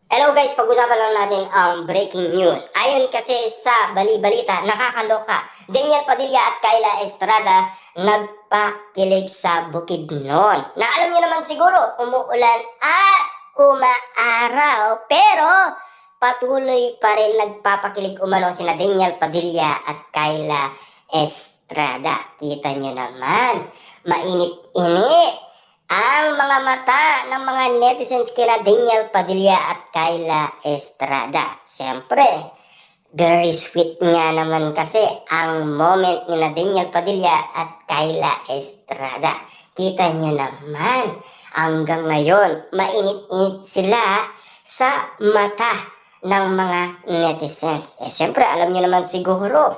Hello guys, pag-usapan lang natin ang breaking news. Ayon kasi sa bali-balita, nakakaloka. Daniel Padilla at Kyla Estrada nagpakilig sa Bukidnon. Na alam niyo naman siguro, umuulan at umaaraw. Pero patuloy pa rin nagpapakilig umano sina Daniel Padilla at Kyla Estrada. Kita niyo naman, mainit-init ang mga mata ng mga netizens kina Daniel Padilla at Kyla Estrada. Siyempre, very sweet nga naman kasi ang moment ni na Daniel Padilla at Kyla Estrada. Kita nyo naman, hanggang ngayon, mainit-init sila sa mata ng mga netizens. Siyempre, alam nyo naman siguro,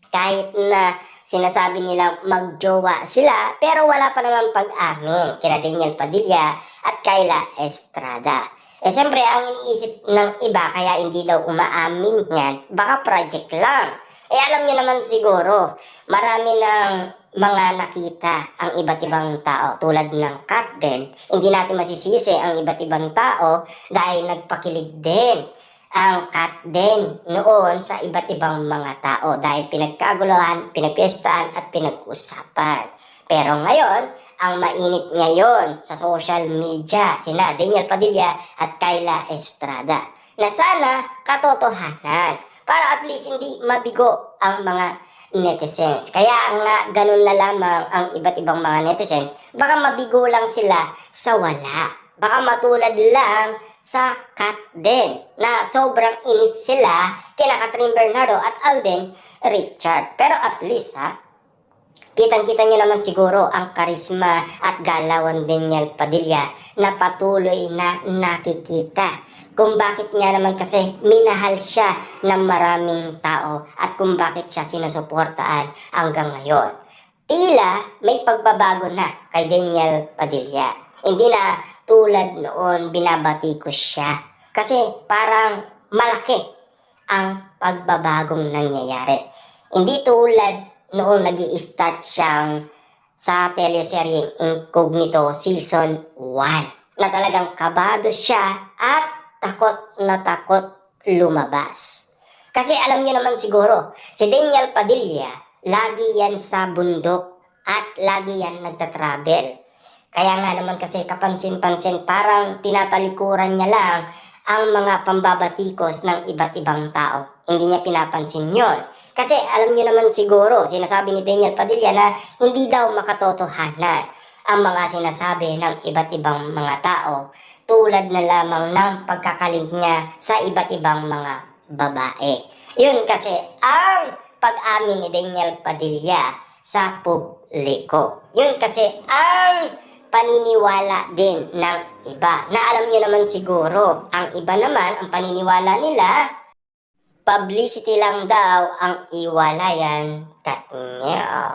kahit na sinasabi nilang magjowa sila, pero wala pa naman pag-amin kina Daniel Padilla at Kyla Estrada. Siyempre, ang iniisip ng iba, kaya hindi daw umaamin yan, baka project lang. Alam niyo naman siguro, marami ng mga nakita ang iba't ibang tao, tulad ng Kat din. Hindi natin masisisi ang iba't ibang tao dahil nagpakilig din ang Kat din noon sa iba't ibang mga tao dahil pinagkaguluhan, pinagpiestahan at pinag-usapan. Pero ngayon, ang mainit ngayon sa social media, sina Daniel Padilla at Kyla Estrada, na sana katotohanan para at least hindi mabigo ang mga netizens. Kaya nga ganun na lamang ang iba't ibang mga netizens, baka mabigo lang sila sa wala. Baka matulad lang sa Kat din, na sobrang inis sila kina Catherine Bernardo at Alden Richard. Pero at least kitang-kita nyo naman siguro ang karisma at galawan Daniel Padilla na patuloy na nakikita. Kung bakit nga naman kasi minahal siya ng maraming tao at kung bakit siya sinusuportaan hanggang ngayon. Tila may pagbabago na kay Daniel Padilla. Hindi na tulad noon binabati ko siya. Kasi parang malaki ang pagbabagong nangyayari. Hindi tulad noong nag-i-start siyang sa teleseryeng Incognito Season 1 na talagang kabado siya at takot na takot lumabas. Kasi alam niyo naman siguro, si Daniel Padilla, lagi yan sa bundok at lagi yan nagtatravel. Kaya nga naman kasi kapansin-pansin parang tinatalikuran niya lang ang mga pambabatikos ng iba't ibang tao. Hindi niya pinapansin yon. Kasi alam niyo naman siguro, sinasabi ni Daniel Padilla na hindi daw makatotohanan ang mga sinasabi ng iba't ibang mga tao tulad na lamang ng pagkakaling niya sa iba't ibang mga babae. Yun kasi ang pag-amin ni Daniel Padilla sa publiko. Yun kasi ang paniniwala din ng iba. Na alam niyo naman siguro, ang iba naman, ang paniniwala nila, publicity lang daw ang iwalayan kanya.